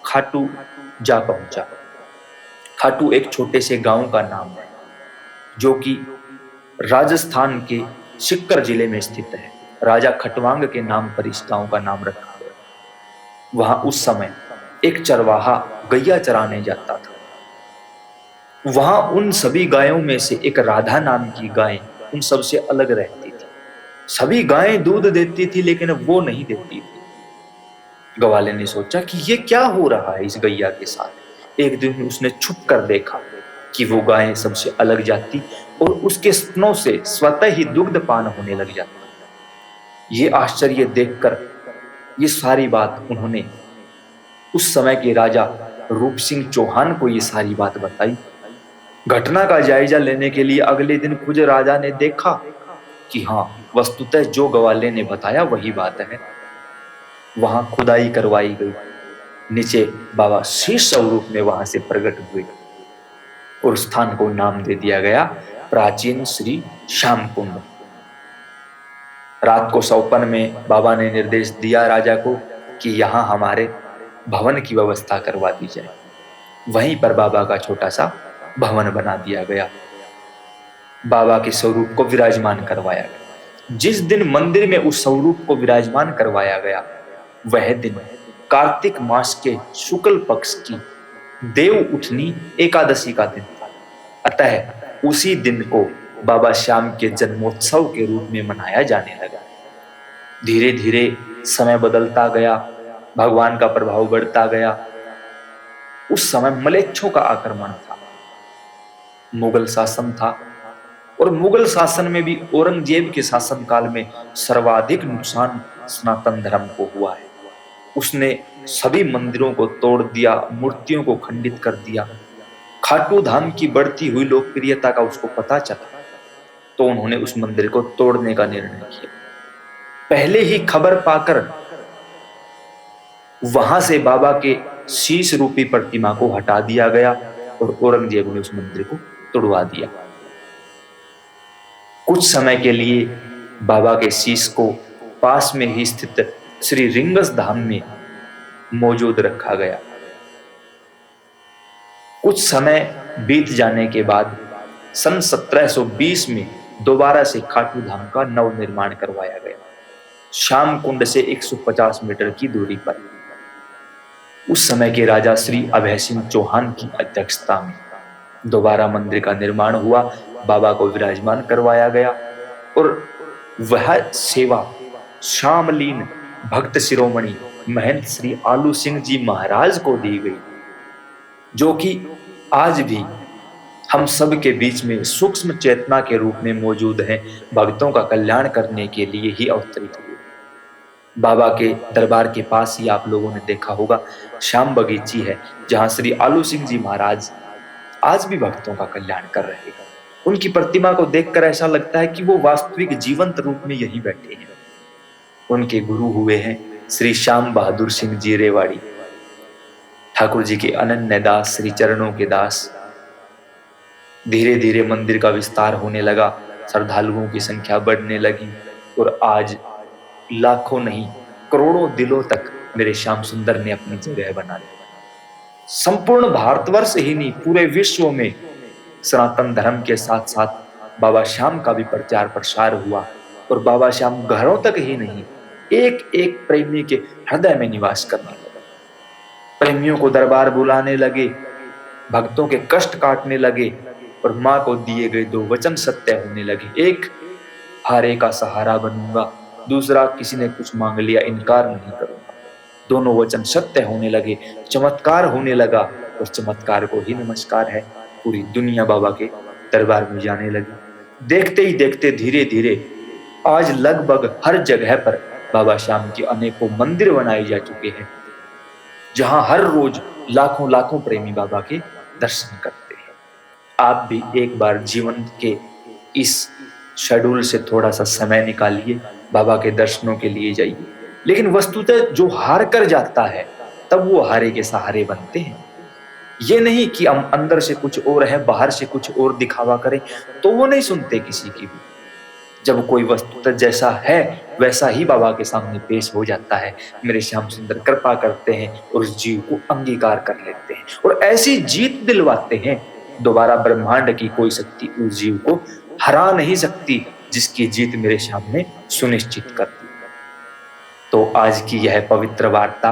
खाटू जा पहुंचा। खाटू एक छोटे से गांव का नाम है जो कि राजस्थान के सिक्कर जिले में स्थित है। राजा खटवांग के नाम पर इस गांव का नाम रखा गया। वहां उस समय एक चरवाहा गैया चराने जाता था। वहां उन सभी गायों में से एक राधा नाम की गाय उन सबसे अलग रहती थी। सभी गायें दूध देती थी लेकिन वो नहीं देती थी। ग्वाले ने सोचा कि ये क्या हो रहा है इस गैया के साथ। एक दिन उसने छुप कर देखा कि वो गायें सबसे अलग जाती और उसके स्तनों से स्वतः ही दुग्ध पान होने लग जाता। ये आश्चर्य देखकर ये सारी बात उन्होंने उस समय के राजा रूप सिंह चौहान को ये सारी बात बताई। घटना का जायजा लेने के लिए अगले दिन खुद राजा ने देखा कि हाँ, वस्तुतः जो ग्वाले ने बताया वही बात है। वहां खुदाई करवाई गई, नीचे बाबा शीश स्वरूप में वहां से प्रकट हुए और स्थान को नाम दे दिया गया प्राचीन श्री श्याम कुंड। रात को सौपन में बाबा ने निर्देश दिया राजा को कि यहाँ हमारे भवन की व्यवस्था करवा दी जाए। वहीं पर बाबा का छोटा सा भवन बना दिया गया, बाबा के स्वरूप को विराजमान करवाया गया। जिस दिन मंदिर में उस स्वरूप को विराजमान करवाया गया वह दिन कार्तिक मास के शुक्ल पक्ष की देव उठनी एकादशी का दिन था। अतः उसी दिन को बाबा श्याम के जन्मोत्सव के रूप में मनाया जाने लगा। धीरे धीरे समय बदलता गया, भगवान का प्रभाव बढ़ता गया। उस समय मलेच्छों का आक्रमण था, मुगल शासन था और मुगल शासन में भी औरंगजेब के शासन काल में सर्वाधिक नुकसान सनातन धर्म को हुआ है। उसने सभी मंदिरों को तोड़ दिया, मूर्तियों को खंडित कर दिया। खाटू धाम की बढ़ती हुई लोकप्रियता का उसको पता चला तो उन्होंने उस मंदिर को तोड़ने का निर्णय किया। पहले ही खबर पाकर वहां से बाबा के शीश रूपी प्रतिमा को हटा दिया गया और औरंगजेब ने उस मंदिर को तोड़वा दिया। कुछ समय के लिए बाबा के शीश को पास में ही स्थित श्री रिंगस धाम में मौजूद रखा गया। कुछ समय बीत जाने के बाद सन 1720 में दोबारा से खाटू धाम का नव निर्माण करवाया गया, श्याम कुंड से 150 मीटर की दूरी पर। उस समय के राजा श्री अभय सिंह चौहान की अध्यक्षता में दोबारा मंदिर का निर्माण हुआ, बाबा को विराजमान करवाया गया और वह सेवा श्यामलीन भक्त शिरोमणि महंत श्री आलू सिंह जी महाराज को दी गई, जो कि आज भी हम सब के बीच में सूक्ष्म चेतना के रूप में मौजूद हैं, भक्तों का कल्याण करने के लिए ही अवतरित हुए। बाबा के दरबार के पास ही आप लोगों ने देखा होगा श्याम बगीची है, जहां श्री आलू सिंह जी महाराज आज भी भक्तों का कल्याण कर रहे हैं। उनकी प्रतिमा को देखकर ऐसा लगता है कि वो वास्तविक जीवंत रूप में यहीं बैठे हैं। उनके गुरु हुए हैं श्री श्याम बहादुर सिंह जी रेवाड़ी, ठाकुर जी के अनन्य दास, श्री चरणों के दास। धीरे धीरे मंदिर का विस्तार होने लगा, श्रद्धालुओं की संख्या बढ़ने लगी और आज लाखों नहीं करोड़ों दिलों तक मेरे श्याम सुंदर ने अपनी जगह बना ली। संपूर्ण भारतवर्ष ही नहीं, पूरे विश्व में सनातन धर्म के साथ साथ बाबा श्याम का भी प्रचार प्रसार हुआ और बाबा श्याम घरों तक ही नहीं, एक एक प्रेमी के हृदय में निवास करने लगे। प्रेमियों को दरबार बुलाने लगे, भक्तों के कष्ट काटने लगे और मां को दिए गए 2 वचन सत्य होने लगे। एक, हारे का सहारा बनूंगा, दूसरा, किसी ने कुछ मांग लिया इनकार नहीं करूंगा। दोनों वचन सत्य होने लगे, चमत्कार होने लगा और चमत्कार को ही नमस्कार है। पूरी दुनिया बाबा के दरबार में जाने लगी। देखते ही देखते धीरे धीरे आज लगभग हर जगह पर बाबा श्याम के अनेकों मंदिर बनाए जा चुके हैं, जहां हर रोज लाखों लाखों प्रेमी बाबा के दर्शन करते हैं। आप भी एक बार जीवन के इस शेड्यूल से थोड़ा सा समय निकालिए, बाबा के दर्शनों के लिए जाइए। लेकिन वस्तुतः जो हार कर जाता है तब वो हारे के सहारे बनते हैं। ये नहीं कि हम अंदर से कुछ और है, बाहर से कुछ और दिखावा करें तो वो नहीं सुनते किसी की भी। जब कोई वस्तुतः जैसा है वैसा ही बाबा के सामने पेश हो जाता है, मेरे श्याम सुंदर कृपा करते हैं और उस जीव को अंगीकार कर लेते हैं और ऐसी जीत दिलवाते हैं, दोबारा ब्रह्मांड की कोई शक्ति उस जीव को हरा नहीं सकती जिसकी जीत मेरे श्याम ने सुनिश्चित कर दी। तो आज की यह पवित्र वार्ता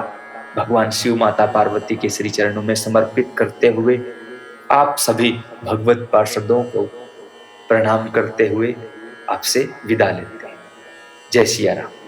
भगवान शिव माता पार्वती के श्री चरणों में समर्पित करते हुए आप सभी भगवत पार्षदों को प्रणाम करते हुए आपसे विदा लेते हैं। जय सिया राम।